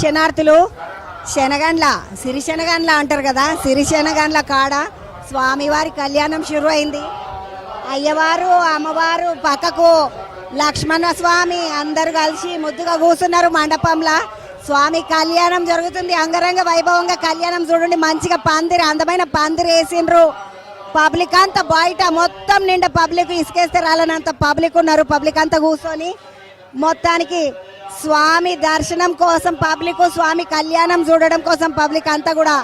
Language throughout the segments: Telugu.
దర్శనార్థులు సిరిశనగండ్ల అంటారు కదా, సిరిశనగండ్ల కాడ స్వామివారి కళ్యాణం షురు అయింది. అయ్యవారు అమ్మవారు పక్కకు లక్ష్మణ స్వామి అందరు కలిసి ముద్దుగా కూర్చున్నారు మండపంలో. స్వామి కళ్యాణం జరుగుతుంది, అంగరంగ వైభవంగా కళ్యాణం చూడండి. మంచిగా పందిరి, అందమైన పందిరి వేసిండ్రు. పబ్లిక్ అంతా బయట మొత్తం నిండా పబ్లిక్, ఇసుకేస్తే రాలనంత పబ్లిక్ ఉన్నారు. పబ్లిక్ అంతా కూర్చొని మొత్తానికి స్వామి దర్శనం కోసం పబ్లిక్, స్వామి కళ్యాణం చూడడం కోసం పబ్లిక్ అంతా కూడా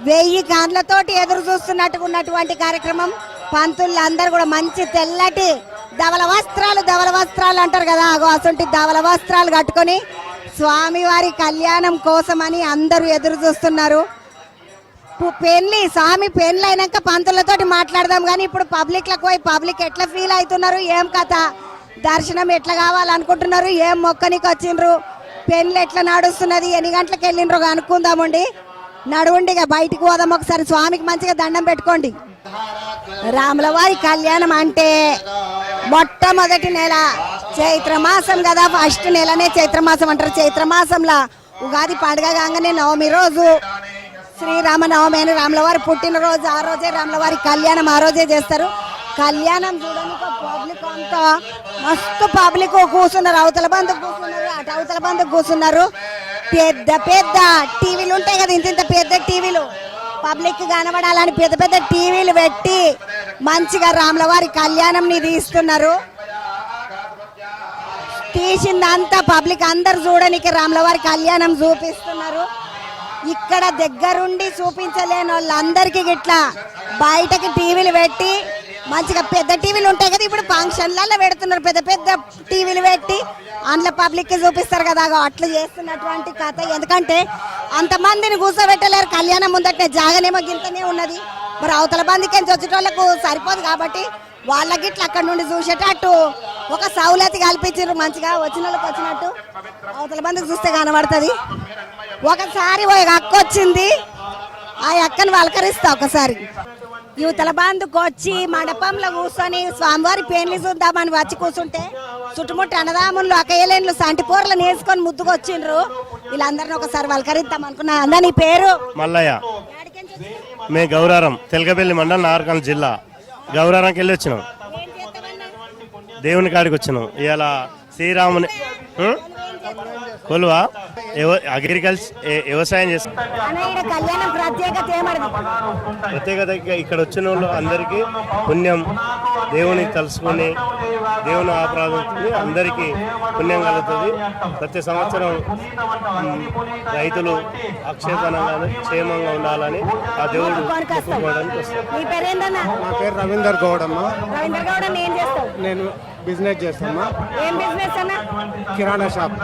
1000 కాండ్లతోటి ఎదురు చూస్తున్నట్టుగా ఉన్నటువంటి కార్యక్రమం. పంతులు అందరు కూడా మంచి తెల్లటి ధవల వస్త్రాలు అంటారు కదా, అసొంటి ధవల వస్త్రాలు కట్టుకొని స్వామివారి కళ్యాణం కోసమని అందరూ ఎదురు చూస్తున్నారు. స్వామి పెళ్ళి అయినాక పంతులతోటి మాట్లాడదాం. కానీ ఇప్పుడు పబ్లిక్లకు పోయి పబ్లిక్ ఎట్లా ఫీల్ అవుతున్నారు, ఏం కథ, దర్శనం ఎట్లా కావాలనుకుంటున్నారు, ఏం మొక్కనికి వచ్చిండ్రు, పెళ్ళి ఎట్లా నడుస్తున్నది, ఎన్ని గంటలకు వెళ్ళిండ్రు అనుకుందామండి. నడువుండి ఇక బయటికి పోదాం. ఒకసారి స్వామికి మంచిగా దండం పెట్టుకోండి. రాములవారి కళ్యాణం అంటే మొట్టమొదటి నెల చైత్రమాసం కదా, ఫస్ట్ నెలనే చైత్రమాసం అంటారు. చైత్రమాసంలో ఉగాది పండుగ కాగానే నవమి రోజు శ్రీరామనవమి అని రాములవారి పుట్టినరోజు. ఆ రోజే రాములవారి కళ్యాణం ఆ రోజే చేస్తారు. కళ్యాణం చూడడానికి పబ్లిక్ అంతా మస్తు పబ్లిక్ కూర్చున్నారు. అవతల బంధుకు కూర్చున్నారు, అటు అవతల బంధుకు కూర్చున్నారు. పెద్ద పెద్ద టీవీలు ఉంటాయి కదా, ఇంత పెద్ద టీవీలు, పబ్లిక్ కనబడాలని పెద్ద పెద్ద టీవీలు పెట్టి మంచిగా రాములవారి కళ్యాణంని తీస్తున్నారు. తీసిందంతా పబ్లిక్ అందరు చూడడానికి రాములవారి కళ్యాణం చూపిస్తున్నారు. ఇక్కడ దగ్గరుండి చూపించలేని వాళ్ళందరికీ గిట్లా బయటకి టీవీలు పెట్టి మంచిగా పెద్ద టీవీలు ఉంటాయి కదా, ఇప్పుడు ఫంక్షన్లలో పెడుతున్నారు. పెద్ద పెద్ద టీవీలు పెట్టి అందులో పబ్లిక్కి చూపిస్తారు కదా, అట్లా చేస్తున్నటువంటి కథ. ఎందుకంటే అంతమందిని కూర్చోబెట్టలేరు కళ్యాణం ముందటనే, జాగనేమో గింతనే ఉన్నది. మరి అవతల బందికి వచ్చేటోళ్ళకు సరిపోదు కాబట్టి వాళ్ళకి ఇట్లా అక్కడ నుండి చూసేటట్టు ఒక సౌలతి కల్పించారు. మంచిగా వచ్చిన వాళ్ళకి వచ్చినట్టు అవతల బందికి చూస్తే కనబడుతుంది. ఒకసారి అక్క వచ్చింది, ఆ అక్కను వలకరిస్తా. ఒకసారి యువతల బంధుకు వచ్చి మండపంలో కూర్చొని స్వామివారి పెళ్లి చూద్దామని వచ్చి కూర్చుంటే చుట్టుముట్టు అన్నదాములు అక్కయ్యలేన్లు సంటిపూరలు నేర్చుకొని ముద్దుకు వచ్చిండ్రు. వీళ్ళందరినీ ఒకసారి వలకరిద్దాం అనుకున్నా. అన్న నీ పేరు? మల్లయ్య. మే గౌరారం, తెలకపల్లి మండలం, నాగర్కర్నూలు జిల్లా. గౌరారంకి వెళ్ళి వచ్చినాం, దేవుని కాడికి వచ్చినాం. ఇవాళ శ్రీరాముని కొలువా అగ్రికల్చర్ వ్యవసాయం చేస్తాం. ప్రత్యేకత ఇక్కడ వచ్చిన వాళ్ళు అందరికీ పుణ్యం, దేవుని తలుసుకొని దేవుని ఆప్రాధుని అందరికీ పుణ్యం కలుగుతుంది. ప్రతి సంవత్సరం రైతులు అక్షేతనంగా క్షేమంగా ఉండాలని ఆ దేవుడు మొక్కుకోవడానికి వస్తారు. నా పేరు రవీందర్ గౌడమ్మ. నేను బిజినెస్ చేస్తామా. కిరాణా షాప్.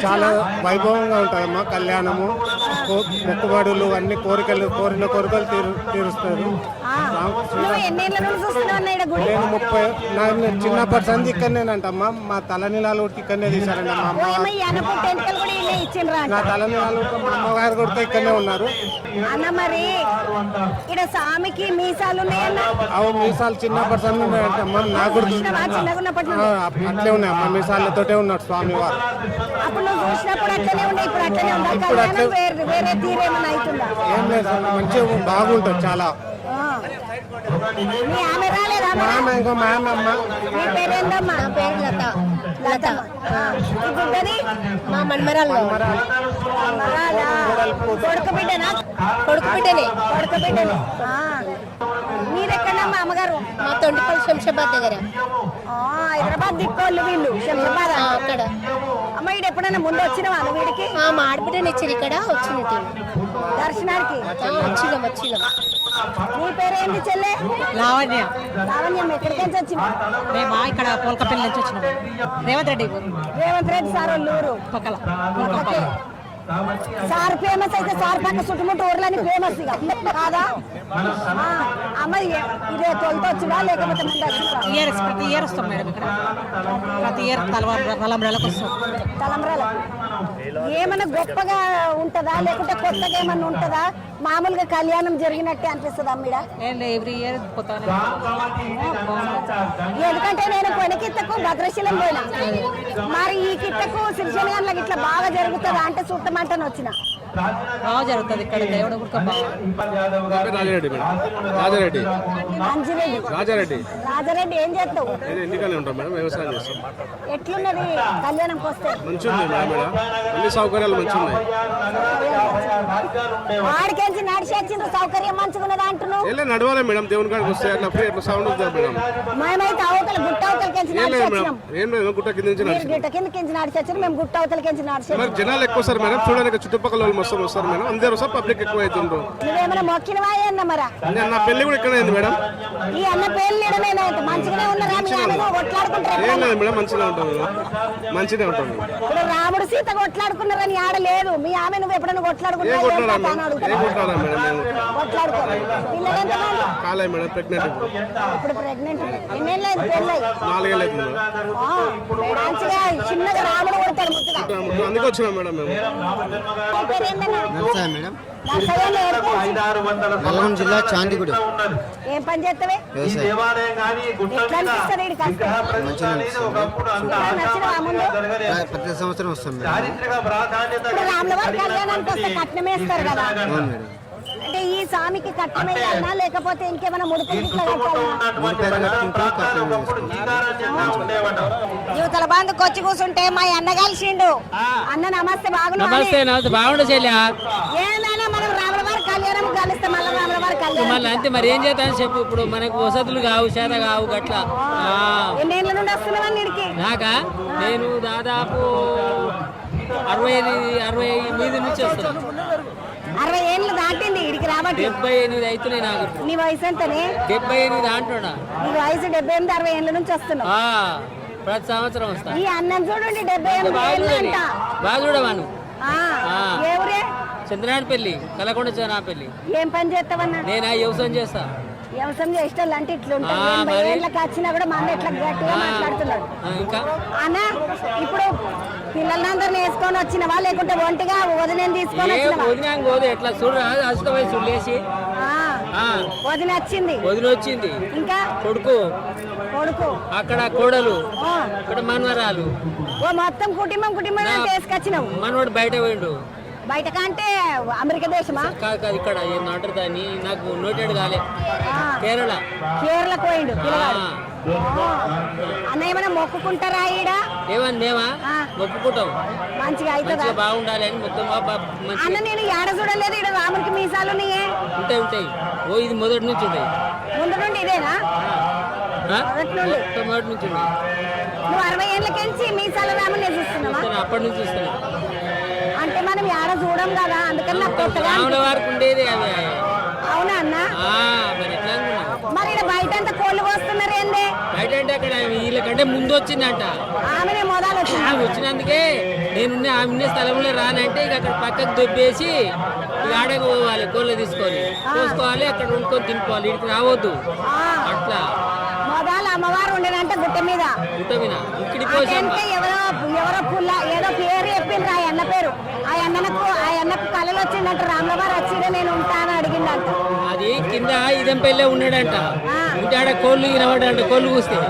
చాలా వైభవంగా ఉంటుందమ్మా కళ్యాణము. మొక్కుబడులు అన్ని కోరిన కోరికలు తీరుస్తారు. నేను చిన్నప్పటి సంది ఇక్కడనేనంటమ్మా. మా తలనీలాలు ఇక్కడనే తీశారండి. మా నా తలనీలాలు మా అమ్మగారు కూడా ఇక్కడనే ఉన్నారు. అవు మీసాలు చిన్నప్పటి సంది ఉన్నాయంటమ్మా. నాకు కూడా అట్లే ఉన్నాయి అమ్మా, మీసాలతోటే ఉన్నాడు స్వామి వారు. ఇప్పుడు అట్లే ఏం లేదు, మంచిగా బాగుంటుంది చాలా. మీరెక్కడమ్మా అమ్మగారు? మా తొండిపల్లి శంషాబాద్ దగ్గర. హైదరాబాద్ దిక్కోళ్ళు వీళ్ళు, శంషాబాద్ అక్కడ. అమ్మ ఇది ఎప్పుడైనా ముందు వచ్చినావా వీడికి? మా ఆడబిడ్డని ఇచ్చారు ఇక్కడ వచ్చినట్టు దర్శనానికి. వచ్చినాం. నీ పేరేంటి చెల్లె? లావణ్య. లావణ్యం ఎక్కడికి నుంచి వచ్చినా? మేము ఇక్కడ పోల్కపల్లి నుంచి వచ్చినాం. రేవంత్ రెడ్డి సార్ ఊరు పక్కల. సార్ ఫేమస్ అయితే సార్ పక్క చుట్టుముట్టు ఊర్లని ఫేమస్ ఇక కాదా? అమ్మాయి ఇదే తొలితో వచ్చినా లేకపోతే ప్రతి ఇయర్ వస్తాం మేడం ఇక్కడ. ప్రతి ఇయర్ తలంబ్రాలకు వస్తాం. తలంబ్రాలకు ఏమన్నా గొప్పగా ఉంటదా లేకుంటే కొత్తగా ఏమన్నా ఉంటదా? మామూలుగా కళ్యాణం జరిగినట్టే అనిపిస్తుందా మీడ? ఎవ్రీ ఇయర్ కొత్తగానే ఎందుకంటే నేను కొనకిత్తకు భద్రశీలం పోయినా, మరి ఈ కిత్తకు సిరిశనగంలో ఇట్లా బాగా జరుగుతుందా అంటే చుట్టమంటని వచ్చిన. బాగా జరుగుతుంది ఇక్కడ దేవుడు కూడా బాగా. రాజారెడ్డి మేడం. రాజారెడ్డి అంజిరెడ్డి రాజారెడ్డి రాజారెడ్డి ఏం చేస్తావు? నేను ఇంటికానే ఉంటాం మేడం, వ్యవసాయం చేస్తాం. ఎట్లున్నది కళ్యాణంకి వస్తే? మంచిగా ఉంది మేడం, అన్ని సౌకర్యాలు మంచిగా ఉన్నాయి. వాడికేంచి నడిచి వచ్చిండ్రు, సౌకర్యం మంచిగా ఉన్నదా అంటున్నావు? వెళ్ళి నడవాలి మేడం, దేవుని కాడికి వస్తే అట్లా ఫ్రీ అట్లా సౌండ్ ఉంటుంది మేడం. మేమైతే అవతల గుట్ట అవతలకించి ఏం నడిచి లేదు మేడం, వచ్చినాం. ఏం లేదు గుట్ట కింద నుంచి మీరు నడిచి. గిట్ట కిందకించి నడిచి వచ్చారు, మేము గుట్ట అవతలకించి నడిచి. మరి జనాలు ఎక్కువ వస్తారు మేడం, చూడడానికి చుట్టుపక్కల వాళ్ళు మొత్తం వస్తారు మేడం, అందరూ వస్తారు, పబ్లిక్ ఎక్కువ అవుతుండ్రు. నువ్వేమైనా మొక్కినవా అన్న మరా? నా పెళ్లి కూడా ఇక్కడ అయింది మేడం. ఈ అన్న పేర్లు ఇడమేనైతే మంచిగానే ఉన్నారా? మీ ఆమెను కొట్లాడుకుంటారు. ఏం లేదు మేడం, మంచిగా ఉంటాం మేడం, మంచిగా ఉంటాం. ఇప్పుడు రాముడు సీత కొట్లాడుకున్నారని ఆడ లేదు, మీ ఆమె నువ్వు ఎప్పుడైనా ఏం కొట్లాడా మేడం, ఏం కొట్లాడా మేడం? మేము కొట్లాడుకో. పిల్లలు ఎంతమంది? కాలే మేడం, ప్రెగ్నెంట్ ఇప్పుడు ప్రెగ్నెంట్. ఎన్నేళ్ళు అయింది పెళ్ళై? 4 ఏళ్ళు అవుతుంది మేడం. మంచిగా చిన్నగా రాముడు కొడతాడు ముద్దుగా. అందుకే వచ్చినాం మేడం మేము. నీ పేరు ఏందన్నా? మేడం నర్సయ్యలో ఏడుపు. నల్గొండ జిల్లా చాందిగూడ ఏం పని చేస్తావే? ఎట్లా అనిపిస్తుంది ఈడి కష్టం? నచ్చినవా ముందు? ప్రతి సంవత్సరం వస్తాం మేడం. ఇప్పుడు రాములవారి కళ్యాణానికి వస్తే కట్నం వేస్తారు కదా, అవును మేడం. అంటే ఈ స్వామికి కట్నం వేయాలనా లేకపోతే ఇంకేమైనా ముడుపులు ఇట్లా కట్టాలనా? ముడిపేరు కట్టుకుంటూ కట్నం చేసుకుంటాం. యువతల బంధుకు వచ్చి కూర్చుంటే మా అన్న కలిసిండు. అన్న నమస్తే, బాగున్నా? నమస్తే బాగుండు చెల్లి. ఏదైనా మనం రాములవారి కళ్యాణం కలిస్తే మళ్ళీ రాములవారి కళ్యాణం మళ్ళీ అంతే మరి ఏం చేద్దామని చెప్పు. ఇప్పుడు మనకు వసతులు కావు, చేత కావు గట్లా. ఎన్నేళ్ళ నుండి వస్తున్నావా నీడికి? నాకా నేను దాదాపు 60 మీద నుంచి వస్తాను. 60 ఏళ్ళు దాటింది ఇడికి రాబట్టి. 78 అవుతున్నాయి నాకు. నీ వయసు ఎంతనే? 78 అంటున్నా. నీ వయసు 78, 60 ఏళ్ళ నుంచి వస్తున్నావు. ప్రతి సంవత్సరం వస్తా. ఈ అన్నం చూడండి 78 ఏళ్ళు అంట. బాగా చూడవాను. ఏ ఊరే? చంద్రనాడపల్లి, కలకొండ చంద్రనాడపల్లి. ఏం పని చేస్తావన్నా? నేనా వ్యవసాయం చేస్తా. వ్యవసాయం చేసేటోళ్ళు అంటే ఇట్లుంటారు. 80 ఏళ్ళకి వచ్చినా కూడా మన ఎట్లా గట్టిగా మాట్లాడుతున్నాడు. ఇంకా అన్న ఇప్పుడు పిల్లలందరినీ వేసుకొని వచ్చినవా లేకుంటే ఒంటిగా వదిన తీసుకొని వచ్చినవా? వదిన పోదు ఎట్లా చూడరా, అష్టం వయసు లేచి వదిన వచ్చింది, వదిన వచ్చింది. ఇంకా కొడుకు కొడుకు, అక్కడ కోడలు, ఆ. ఇక్కడ మనవరాలు. ఓ మొత్తం కుటుంబం తీసుకొచ్చినావు. మనవాడు బయట పోయిండు. బయట కంటే అమెరికా దేశమా? కాదు కాదు, ఇక్కడ అంటారు దాన్ని, నాకు నోటెడ్ కాలే. కేరళ. కేరళకు పోయిండు పిల్లగాడు. అన్న ఏమైనా మొక్కుకుంటారా ఈడ? ఏమని మేమా ఒప్పుకుంటాం, మంచిగా అవుతుందా? మంచిగా బాగుండాలి అని మొత్తం అన్న నేను ఏడ చూడలేదు ఈడ రాముడికి మీసాలు ఉన్నాయే. ఉంటాయి ఉంటాయి. ఓ ఇది మొదటి నుంచి ఉంటాయి. ముందు నుండి ఇదేనా? మొదటి నుండి. మొదటి నుంచి ఉన్నాయి. నువ్వు 60 ఏళ్ళకెంచి మీసాల రాముని చూస్తున్నావా? అప్పటి నుంచి చూస్తున్నాయి. అంటే మనం ఏడ చూడం కదా, అందుకని నాకు కొత్తగా రాముల వారికి ఉండేది అవి. అవునా అన్న? మరి ఎట్లా అనుకున్నావు? మరి ఈడ బయట అంతా కోళ్ళు కోస్తున్నారు ఏంది? బయట అంటే అక్కడ వీళ్ళకంటే ముందు వచ్చిందంట. ఆమెనే మొదలు వచ్చింది. ఆమె వచ్చినందుకే నేనున్న ఆమె స్థలంలో రానంటే ఇక అక్కడ పక్కకు దొబ్బేసి ఇక ఆడకు పోవాలి, కోళ్ళు తీసుకొని చూసుకోవాలి, అక్కడ వండుకొని తినుకోవాలి, ఇక్కడికి రావద్దు అట్లా. మొదలు అమ్మవారు ఉండేదంటే గుట్ట మీద, గుట్ట మీద ఇక్కడి పోసి అంటే ఎవరో పుల్ల ఏదో పేరు చెప్పిండ్రు, ఆ అన్న పేరు. ఆ అన్నకు కళలు వచ్చిందంట, రాములవారు వచ్చిండే నేను ఉంటాను అడిగిందంట. అది కింద ఇదం పెళ్ళే ఉన్నాడంట. ఉంటే ఆడ కోళ్ళు వినబడ్డంట, కోళ్ళు కూస్తే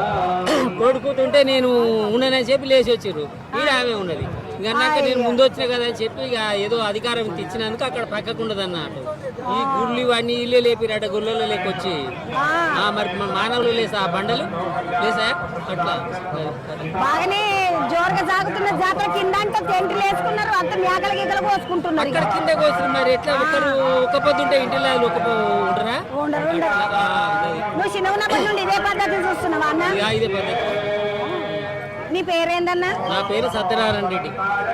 కోడి కూతుంటే నేను ఉన్నానని చెప్పి లేచి వచ్చారు. ఈడ ఆమె ఉన్నది. ఇక అన్నాక నేను ముందు వచ్చిన కదా అని చెప్పి ఇక ఏదో అధికారం ఇచ్చినందుకు అక్కడ పక్కకు ఉండదు అన్నట్టు. ఈ గుళ్ళు ఇవన్నీ ఇల్లే లేపిరట, గుళ్ళలో లేకొచ్చి మరి మానవులు లేసా, బండలు లేసా అట్లా. బాగానే జోరుగా సాగుతున్న జాతర కింద అంటే టెంట్లు వేసుకున్నారు, అంత మేకల గీతలు కోసుకుంటున్నారు. అక్కడ కింద కోస్తారు మరి ఎట్లా? ఒకరు ఒక పొద్దుంటే ఇంటిలో ఉంటారా? ఉండరు. నువ్వు చిన్న ఉన్నప్పటి నుండి ఇదే పద్ధతి చూస్తున్నావా అన్న? ఇదే పద్ధతి. నీ పేరేందన్నా? నా పేరు సత్యనారాయణ రెడ్డి.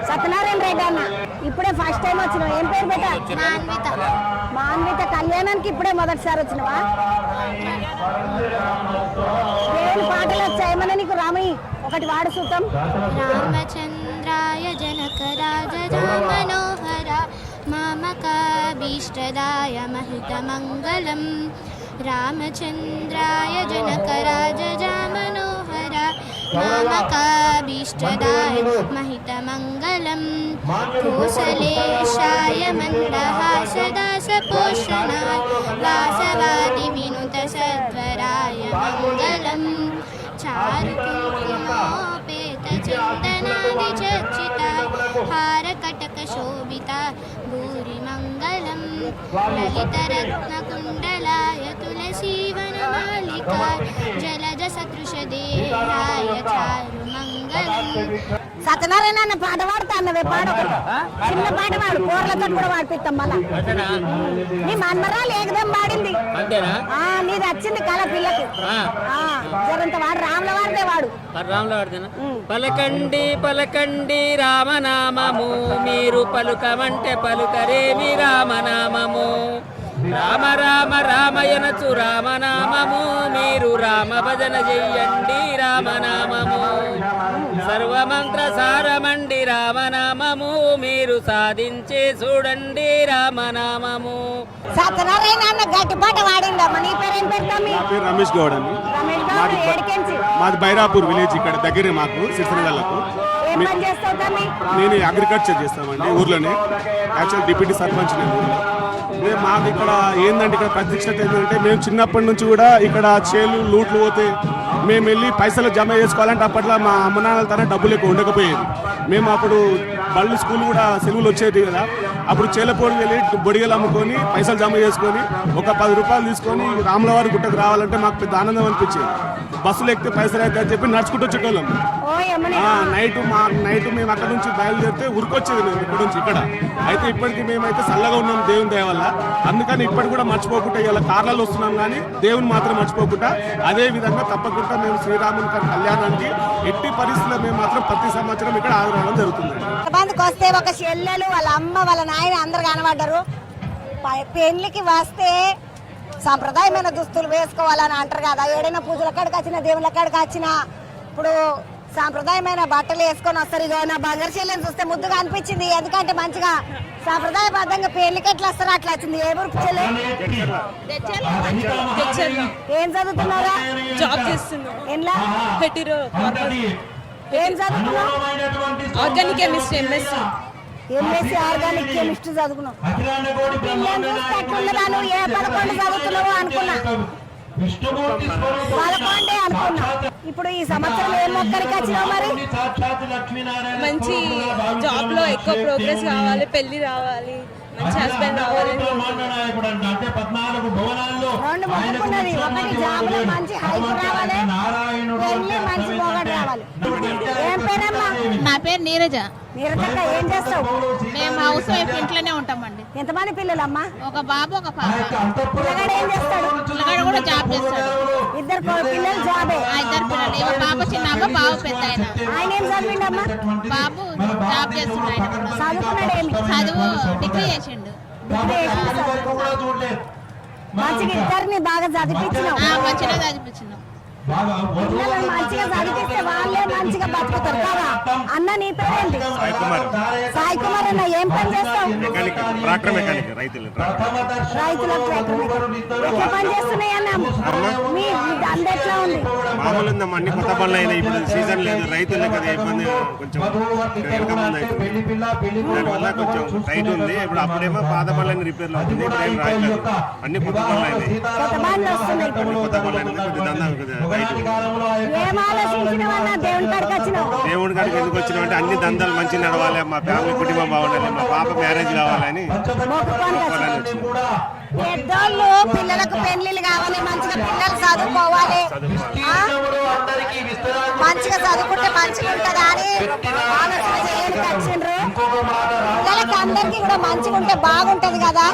సత్యనారాయణ రెడ్డి అన్న. ఇప్పుడే ఫస్ట్ టైం వచ్చినావు. ఏం పేరు పెట్టా? మాన్విత. కళ్యాణానికి ఇప్పుడే మొదటిసారి వచ్చినావా? దేవుని పాటలు వచ్చాయేమన్నా నీకు? రామని ఒకటి వాడు సుతం. రామచంద్రాయ జనకరాజ మనోహర మామకాభీష్టదాయ మహితమంగళం. రామచంద్రాయ జనకరాజ మనోహర मामकाभीष्टदाय महितमङ्गलम् कोसलेशाय मन्दहासदासपोषणाय वासवादिविनुतसद्वराय मङ्गलम् चारुकुङ्कुमोपेतचन्दनादिचर्चिताय हारकटकशोभिताय भूरिमङ्गलम् ललितरत्नकुण्डलाय तुलसीवनमालिकाय जलजसदृशदेहाय चारुमङ्गलम् సత్యనారాయణ అన్న పాట పాడుతా అన్నవే పాడు చిన్న పాట పాడు కోర్లతో కూడా పాడిపిస్తాం మళ్ళా నీ మన్మరాలు ఏకదం పాడింది అంతేనా? నీది వచ్చింది కళ పిల్లకి జరంత వాడు రాముల వారిదే వాడు రాముల వాడిదేనా? పలకండి పలకండి రామనామము, మీరు పలుకమంటే పలుకరేమి రామనామము. రామ రామ రామయనచు రామనామము, మీరు రామ భజన చెయ్యండి రామనామము. సర్వమంత్ర సారమండి రామనామము, మీరు సాధించే చూడండి రామనామము. సత్యనారాయణ అన్న గట్టి పాట పాడిందమ్మా. నీ పేరేం పెడతాం? నా పేరు రమేష్ గౌడ్ అండి. రమేష్ గౌడ్ ఏడికెంచి? మాది బైరాపూర్ విలేజ్, ఇక్కడ దగ్గరే మాకు సిరిసినగల్లకు. ఏం పని చేస్తావు తమ్మి? నేను అగ్రికల్చర్ చేస్తామండి ఊర్లోనే. యాక్చువల్ డిప్యూటీ సర్పంచ్ నేను ఊర్లో. మాకు ఇక్కడ ఏంటంటే ఇక్కడ ప్రత్యక్షత ఏంటంటే మేము చిన్నప్పటి నుంచి కూడా ఇక్కడ చేలు లూట్లు పోతే మేము వెళ్ళి పైసలు జమ చేసుకోవాలంటే అప్పట్లో మా అమ్మ నాన్నల తన డబ్బులు ఎక్కువ ఉండకపోయేది. మేము అప్పుడు బళ్ళు స్కూల్ కూడా సెలవులు వచ్చేది కదా, అప్పుడు చేలపోడు వెళ్ళి బొడిగలు అమ్ముకొని పైసలు జమ చేసుకొని ఒక 10 రూపాయలు తీసుకొని రాములవారి గుట్టకు రావాలంటే మాకు పెద్ద ఆనందం అనిపించేది. బస్సులు ఎక్కితే పైసలు అయితే అని చెప్పి నడుచుకుంటూ వచ్చేటోళ్ళం. నైట్ మేము అక్కడ నుంచి బయలుదేరితే ఉరికొచ్చేది మేము ఇక్కడ నుంచి ఇక్కడ. అయితే ఇప్పటికీ మేమైతే చల్లగా ఉన్నాం దేవుని దయ వల్ల. అందుకని ఇప్పటికి కూడా మర్చిపోకుండా ఇలా కార్లలో వస్తున్నాం, కానీ దేవుని మాత్రం మర్చిపోకుండా అదే విధంగా తప్పకుండా మేము శ్రీరాముని కళ్యాణానికి ఎట్టి పరిస్థితుల్లో మేము మాత్రం ప్రతి సంవత్సరం ఇక్కడ ఆదరణ జరుగుతుంది. బంధుకు వస్తే ఒక చెల్లెలు వాళ్ళ అమ్మ వాళ్ళ నాయన అందరు కనబడ్డారు. పెళ్లికి వస్తే సాంప్రదాయమైన దుస్తులు వేసుకోవాలని అంటారు కదా. ఏడైనా పూజల కాడికి వచ్చినా దేవుళ్ళ కాడికి వచ్చినా ఇప్పుడు సాంప్రదాయమైన బట్టలు వేసుకొని వస్తారు. ఇక నా బంగారు చెల్లెని చూస్తే ముద్దుగా అనిపించింది. ఎందుకంటే మంచిగా సాంప్రదాయబద్ధంగా పెళ్లికి ఎట్లా వస్తారో అట్లా వచ్చింది. ఏ ఊరికి చెల్లె? ఏం చదువుతున్నారా? జాబ్ చేస్తున్నా. ఎట్లా? ఏం చదువుతున్నావు? Organic chemistry MSc organic chemistry చదువుకున్నావు. నువ్వు ఏ 11 చదువుతున్నావు అనుకున్నా. 11 అనుకున్నా. ఇప్పుడు ఈ సంవత్సరం ఏం మొక్కడికి వచ్చినావు మరి? మంచి జాబ్ లో ఎక్కువ ప్రోగ్రెస్ కావాలి, పెళ్లి రావాలి, మంచి హస్బెండ్ రావాలి. 2 మొక్కుకున్నది. ఒకటి జాబ్ లో మంచి హైప్ రావాలి, పెళ్లి మంచి మొగడు రావాలి. ఏం పేరమ్మా? నా పేరు నీరజ. నీరజక్క ఏం చేస్తావు? మేము హౌస్ వైఫ్, ఇంట్లోనే ఉంటామండి. ఎంతమంది పిల్లలమ్మా? ఒక బాబు ఒక పాప. పిల్లగాడు ఏం చేస్తాడు? పిల్లగాడు కూడా జాబ్ చేస్తాడు. 2 పిల్లలు జాబే? 2 పిల్లలు. ఒక పాప చిన్నాక బాబు పెద్ద ఆయన. ఆయన ఏం చదివిండమ్మా? బాబు జాబ్ చేస్తున్నాడు. ఆయన కూడా చదువుకున్నాడు. ఏమి చదువు? డిగ్రీ చేసిండు. మంచిగా ఇద్దరిని బాగా చదివించినావు. మంచిగా చదివించినాం. పిల్లలను మంచిగా చదివిస్తే వాళ్ళే మంచిగా బతుకుతారు కదా. అన్న నీ పేరేంటి? సాయి కుమార్. అన్న ఏం పని చేస్తావు? రైతులకు ట్రాక్టర్ ఎట్లా పని చేస్తున్నాయి అన్న? మీ దండ ఎట్లా ఉంది? మామూలు ఉందమ్మా, అన్ని కొత్త పనులు అయినాయి. ఇప్పుడు సీజన్ లేదు, రైతులకు కదా ఇబ్బంది, కొంచెం వెనకముందు అవుతుంది. దానివల్ల కొంచెం టైట్ ఉంది. ఇప్పుడు అప్పుడేమో పాత పనులన్నీ రిపేర్లు అవుతుంది, ఇప్పుడు ఏం రాయలేదు. అన్ని కొత్త పనులు అయినాయి. కొత్త పనులు వస్తున్నాయి. అన్ని కొత్త పనులు అయినాయి. కొద్ది దందా ఏం ఆలోచించినవన్నా దేవుని కాడికి వచ్చినావు? దేవుడి కాడికి ఎందుకు వచ్చినావు అంటే అన్ని దందాలు మంచి నడవాలి, మా ఫ్యామిలీ కుటుంబం బాగుండాలి, మా పాప మ్యారేజ్ కావాలని వచ్చినాం. పెద్దోళ్ళు పిల్లలకు పెళ్లిళ్ళు కావాలి, మంచిగా పిల్లలు చదువుకోవాలి, మంచిగా చదువుకుంటే మంచిగా ఉంటది అని ఆలోచన చేయడానికి వచ్చిండ్రు. పిల్లలకి అందరికీ కూడా మంచిగా ఉంటే బాగుంటది కదా.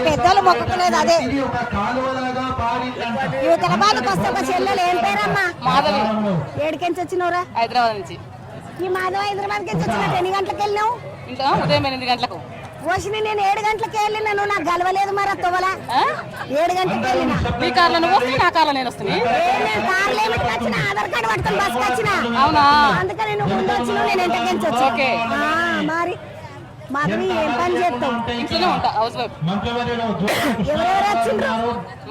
పెద్దోళ్ళు మొక్కుకునేది అదే. యువతల బాధకు వస్తే ఒక చెల్లెలు ఏం పేరమ్మా? మాధవి. ఏడికెంచి వచ్చినవురా? హైదరాబాద్ నుంచి. ఈ మాధవ హైదరాబాద్కి వచ్చినట్టు ఎన్ని గంటలకు వెళ్ళినావు? ఇంకా ఉదయం 8 గంటలకు. వచ్చిన నేను 7 గంటలకు వెళ్ళినా, నువ్వు నాకు గలవలేదు మరి తొవలా. 7 గంటలకు వెళ్ళినా. మీ కార్లో నువ్వు వస్తే నా కార్లో నేను వస్తాను. నేను కార్లో ఏమిటి వచ్చినా? ఆధార్ కార్డు పట్టుకొని బస్కి వచ్చినా. అవునా? అందుకని నువ్వు ముందు వచ్చినావు, నేను ఎంతకెంచి వచ్చా. ఓకే. మరి మాధవి ఏం పని చేస్తావు? ఇంట్లోనే ఉంటా, హౌస్ వైఫ్. ఎవరెవరు వచ్చిండ్రు?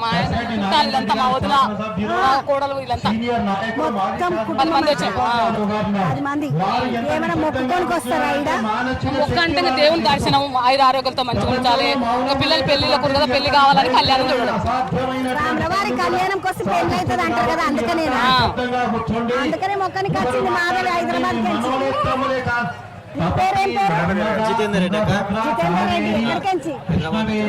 మా ఆయన చుట్టాలు వీళ్ళంతా, మా వదిన, మా కోడలు వీళ్ళంతా మొత్తం 10 మంది వచ్చాము. 10 మంది. ఏమైనా మొక్కుకోనికి వస్తారా ఈడ? ఒక్క అంటే ఇంకా దేవుని దర్శనం, ఆయుర ఆరోగ్యాలతో మంచిగా ఉంచాలి. ఇంకా పిల్లలు పెళ్లిళ్ళకు కదా, పెళ్లి కావాలని కళ్యాణం చూడడం. రాములవారి కళ్యాణం కోసం పెళ్ళి అవుతుంది అంటారు కదా, అందుకనే మొక్కనికి వచ్చింది మాధవి హైదరాబాద్ నుంచి. నీ పేరేం పేరు? జితేందర్ రెడ్డి అక్క. జితేందర్ రెడ్డి. ఎక్కడికి నుంచి? హైదరాబాద్ నుంచి.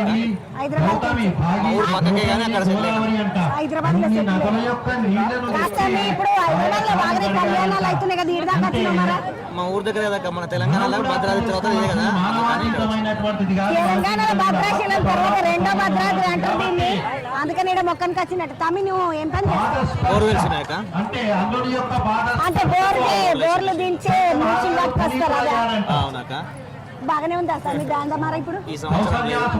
మా ఊరు పక్కకే కానీ అక్కడ సెటిల్ అయినా. హైదరాబాద్ లో సెటిల్ అయ్యారు. కాస్త మీ ఇప్పుడు హైదరాబాద్ లో బాగానే కళ్యాణాలు అవుతున్నాయి కదా, ఈడ దాకా వచ్చినావు మరా? మా ఊరు దగ్గర కదా మన తెలంగాణలో భద్రాద్రి తర్వాత ఇదే కదా అందుకని ఇక్కడ వచ్చాం. తెలంగాణలో భద్రాచలం తర్వాత రెండో భద్రాద్రి అంటారు దీన్ని, అందుకని ఈడ మొక్కనికి వచ్చినట్టు. తమ్మి నువ్వు ఏం పని చేస్తావు? బోరు వెలిసినాక అంటే బోర్లు దించే మిషన్ పట్టుకొస్తారు అదే. అవునాక బాగానే ఉంది అసలు మీ దాందమారా ఇప్పుడు. ఈ సంవత్సరం లేదు.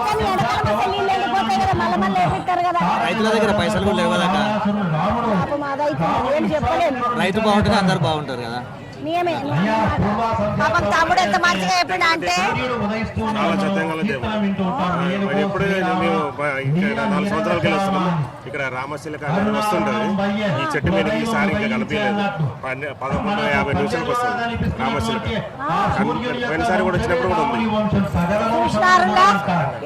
కానీ ఎడకాలం వస్తే నీళ్ళు వెళ్ళిపోతాయి కదా, మళ్ళీ వేపిస్తారు కదా. రైతుల దగ్గర పైసలు కూడా లేవు కదా. పాపం అదైతే ఏం చెప్పలేము. రైతు బాగుంటుంది అందరు బాగుంటారు కదా. నియమే. పాపం తమ్ముడు ఎంత మంచిగా చెప్పిన అంటే చాలా చక్కగా దేవుడు ఎప్పుడు మేము ఇక్కడ 4 సంవత్సరాలకి వస్తున్నాం. ఇక్కడ రామశిలక వస్తుంటది. ఈ చెట్టు మీద ఈసారి ఇంకా కనిపించలేదు. 11:50 నిమిషాలకు వస్తుంది రామశిలక. పోయినసారి కూడా వచ్చినప్పుడు కూడా ఉంది. చూసినారులా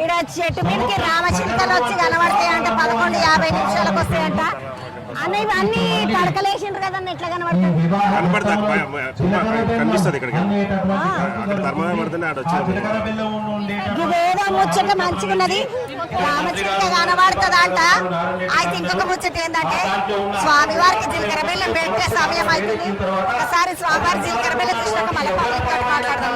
ఈడ చెట్టు మీదకి రామచిలుకలు వచ్చి కనబడతాయి అంట. 11:50 నిమిషాలకు వస్తాయంట. అన్ని పడకలేసిండ్రు కదన్న, ఎట్లా కనబడుతుంది? కనపడతా కనిపిస్తుంది ఇక్కడికి. అక్కడ ధర్మం పడుతుంది, ఆడ వచ్చి ఇదేదో ముచ్చట మంచిగా ఉన్నది. రామచిలుక కనబడుతుంది అంట. అయితే ఇంకొక ముచ్చట ఏంటంటే స్వామివారికి జీలకర్ర బెల్లం పెట్టే సమయం అవుతుంది. ఒకసారి స్వామివారి జీలకర్ర బెల్లం చూసినాక మళ్ళీ మాట్లాడదాం.